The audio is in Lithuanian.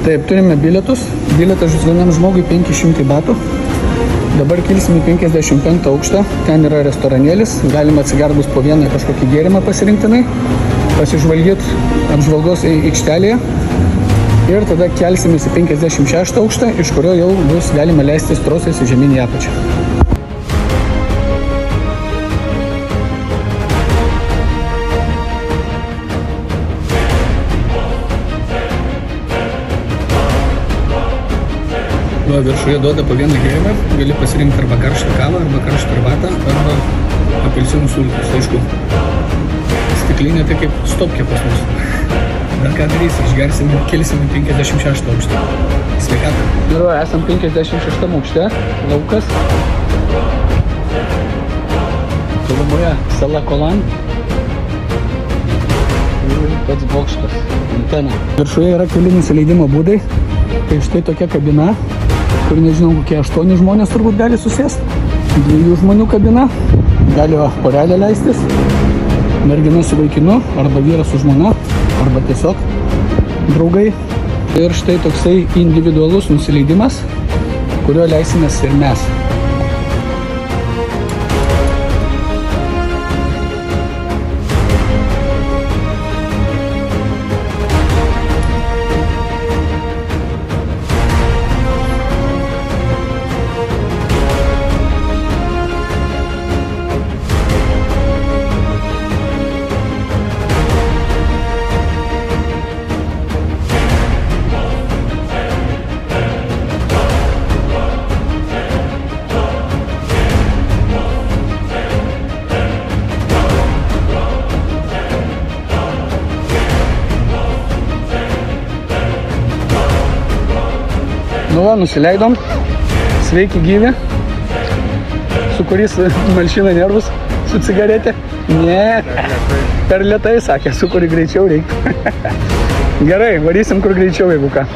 Taip, turime bilietus. Bilietas vienam žmogui 500 batų. Dabar kilsime 55 aukštą. Ten yra restoranėlis. Galima atsigert bus po vieną kažkokį gėrimą pasirinktinai. Pasižvalgyti apžvalgos aikštelėje. Ir tada kelsimės į 56 aukštą, iš kurio jau bus galima leistis trosais į žemyn į apačią. Va, viršuje duoda po vieną gėrimą, gali pasirinkti arba karštą kavą, arba karštą arbatą, arba apelsinų sultis, aišku. Stiklinė tai kaip stopkė pas mus. Bet ką darysi, išgersime, kilsime 56 aukštą. Sveikatą. Ir va, esam 56 aukšte, laukas. Tolumoje sala Kolan. Ir pats bokštas, antena. Viršuje yra keli nusileidimo būdai. Tai štai tokia kabina, kur nežinau, kokie 8 žmonės turbūt gali susėsti. 2 žmonių kabina, gali porelė leistis, mergina su vaikinu, arba vyras su žmona, arba tiesiog draugai. Ir štai toksai individualus nusileidimas, kurio leisimės ir mes. Nu va, nusileidom. Sveiki gyvi. Su kuris malšina nervus su cigaretė. Ne, per lėtai sakė, su kuri greičiau reikia. Gerai, varysim kur greičiau, jeigu ką.